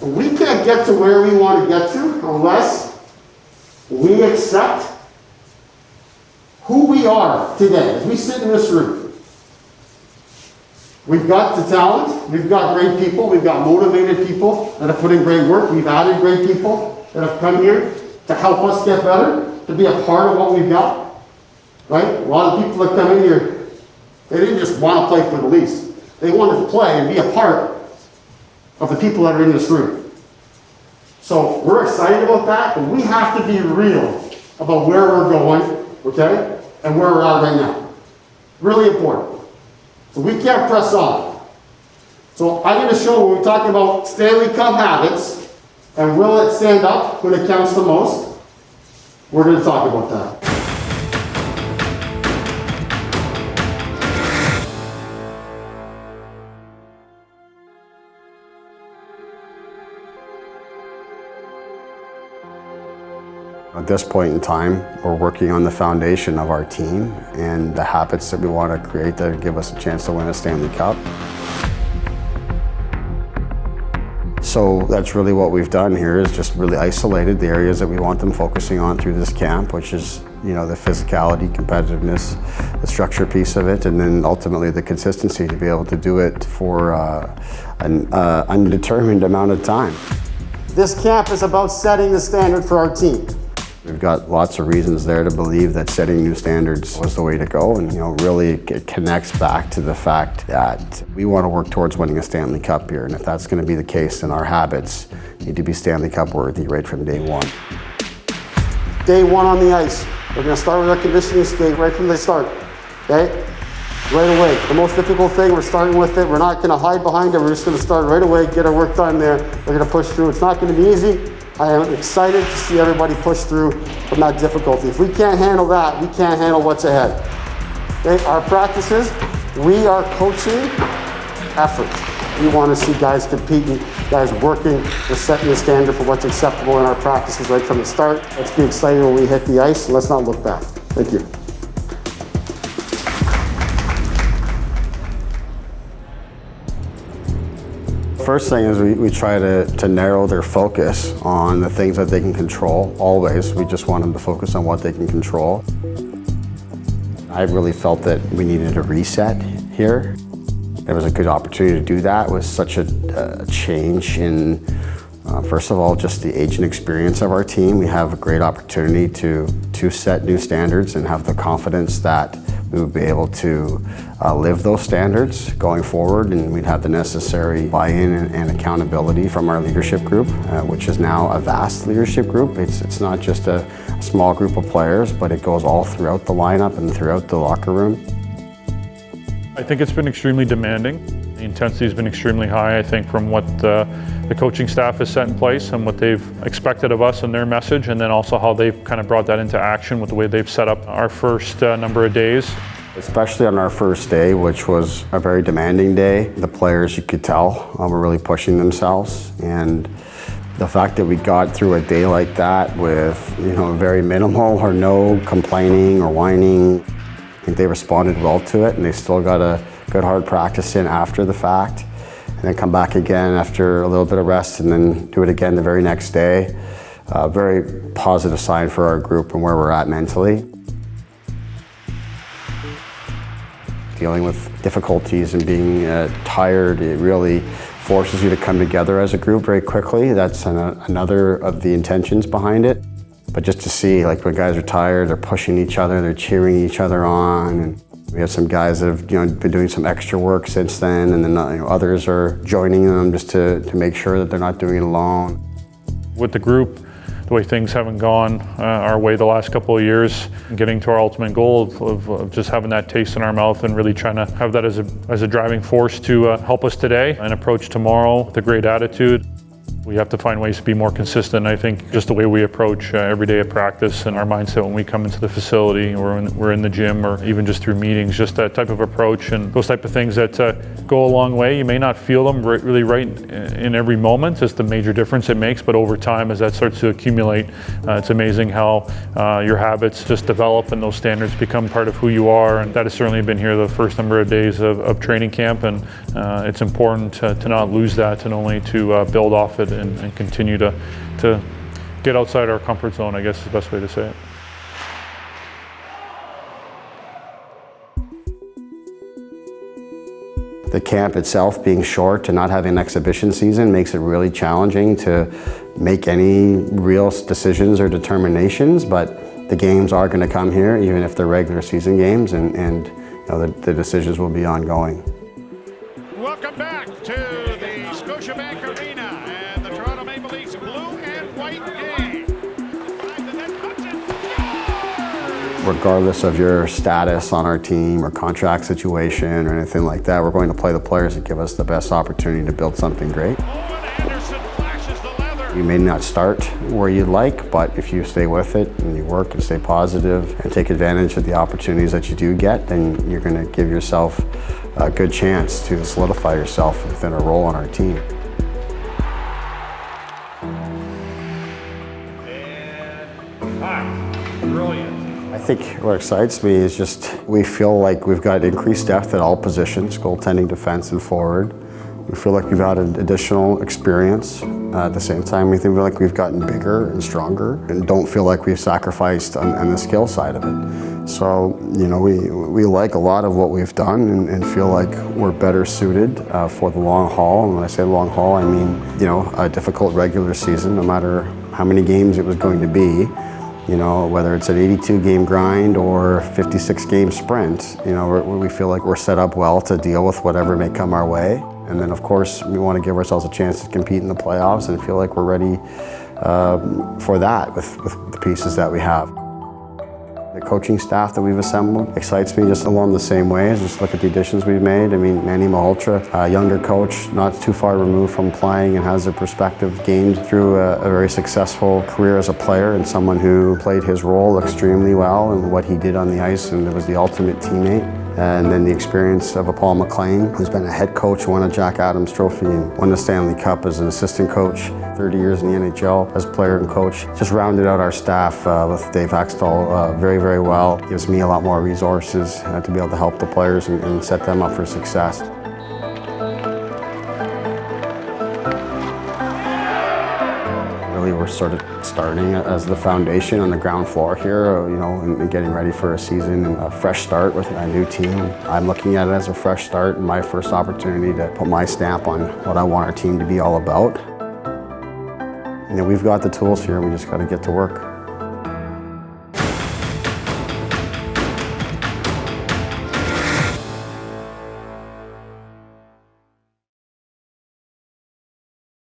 We can't get to where we want to get to unless we accept who we are today as we sit in this room. We've got the talent, we've got great people, we've got motivated people that have put in great work, we've added great people that have come here to help us get better, to be a part of what we've got, right? A lot of people that come in here, they didn't just want to play for the Leafs. They wanted to play and be a part of the people that are in this room. So we're excited about that, but we have to be real about where we're going, okay? And where we're at right now. Really important. So we can't press on. So I'm going to show when we're talking about Stanley Cup habits and will it stand up when it counts the most, we're going to talk about that. At this point in time, we're working on the foundation of our team and the habits that we want to create that give us a chance to win a Stanley Cup. So that's really what we've done here, is just really isolated the areas that we want them focusing on through this camp, which is, you know, the physicality, competitiveness, the structure piece of it, and then ultimately the consistency to be able to do it for an undetermined amount of time. This camp is about setting the standard for our team. We've got lots of reasons there to believe that setting new standards was the way to go, and really it connects back to the fact that we want to work towards winning a Stanley Cup here, and if that's going to be the case, then our habits need to be Stanley Cup worthy right from day one. Day one on the ice. We're going to start with our conditioning skate right from the start, okay? Right away. The most difficult thing, we're starting with it. We're not going to hide behind it. We're just going to start right away, get our work done there. We're going to push through. It's not going to be easy. I am excited to see everybody push through from that difficulty. If we can't handle that, we can't handle what's ahead. Okay? Our practices, we are coaching effort. We want to see guys competing, guys working. We're setting the standard for what's acceptable in our practices right from the start. Let's be excited when we hit the ice, and let's not look back. Thank you. First thing is we try to narrow their focus on the things that they can control, always. We just want them to focus on what they can control. I really felt that we needed a reset here. There was a good opportunity to do that with such a change in, first of all, just the age and experience of our team. We have a great opportunity to set new standards and have the confidence that we would be able to live those standards going forward, and we'd have the necessary buy-in and accountability from our leadership group, which is now a vast leadership group. It's not just a small group of players, but it goes all throughout the lineup and throughout the locker room. I think it's been extremely demanding. The intensity has been extremely high, I think, from what the coaching staff has set in place and what they've expected of us and their message, and then also how they've kind of brought that into action with the way they've set up our first number of days. Especially on our first day, which was a very demanding day. The players, you could tell, were really pushing themselves, and the fact that we got through a day like that with, very minimal or no complaining or whining, I think they responded well to it, and they still got a good hard practice in after the fact, and then come back again after a little bit of rest and then do it again the very next day. Very positive sign for our group and where we're at mentally. Dealing with difficulties and being tired, it really forces you to come together as a group very quickly. That's another of the intentions behind it. But just to see, like, when guys are tired, they're pushing each other, they're cheering each other on. And we have some guys that have been doing some extra work since then, and then others are joining them just to make sure that they're not doing it alone. With the group, the way things haven't gone our way the last couple of years, getting to our ultimate goal of just having that taste in our mouth and really trying to have that as a driving force to help us today and approach tomorrow with a great attitude. We have to find ways to be more consistent. I think just the way we approach every day of practice and our mindset when we come into the facility, or we're in the gym, or even just through meetings, just that type of approach and those type of things that go a long way. You may not feel them really right in every moment, just the major difference it makes, but over time, as that starts to accumulate, it's amazing how your habits just develop and those standards become part of who you are. And that has certainly been here the first number of days of training camp, and it's important to not lose that and only to build off it and continue to get outside our comfort zone, I guess is the best way to say it. The camp itself being short and not having an exhibition season makes it really challenging to make any real decisions or determinations, but the games are going to come here, even if they're regular season games, and you know, the decisions will be ongoing. Welcome back to the Scotiabank Arena and the Toronto Maple Leafs blue and white game. Regardless of your status on our team or contract situation or anything like that, we're going to play the players that give us the best opportunity to build something great. You may not start where you'd like, but if you stay with it and you work and stay positive and take advantage of the opportunities that you do get, then you're going to give yourself a good chance to solidify yourself within a role on our team. Brilliant. I think what excites me is just we feel like we've got increased depth at all positions, goaltending, defense, and forward. We feel like we've added additional experience. At the same time, we feel like we've gotten bigger and stronger and don't feel like we've sacrificed on the skill side of it. So, you know, we like a lot of what we've done and feel like we're better suited for the long haul. And when I say long haul, I mean, you know, a difficult regular season, no matter how many games it was going to be. You know, whether it's an 82-game grind or 56-game sprint, you know, we feel like we're set up well to deal with whatever may come our way. And then, of course, we want to give ourselves a chance to compete in the playoffs and feel like we're ready for that with the pieces that we have. The coaching staff that we've assembled excites me just along the same way. Just look at the additions we've made. I mean, Manny Malhotra, a younger coach, not too far removed from playing and has a perspective gained through a very successful career as a player and someone who played his role extremely well and what he did on the ice, and was the ultimate teammate. And then the experience of a Paul McLean, who's been a head coach, won a Jack Adams Trophy, and won the Stanley Cup as an assistant coach, 30 years in the NHL as player and coach. Just rounded out our staff with Dave Haxtell very, very well. Gives me a lot more resources to be able to help the players and set them up for success. Really, we're sort of starting as the foundation on the ground floor here, you know, and getting ready for a season and a fresh start with a new team. I'm looking at it as a fresh start and my first opportunity to put my stamp on what I want our team to be all about. You know, we've got the tools here, we just got to get to work.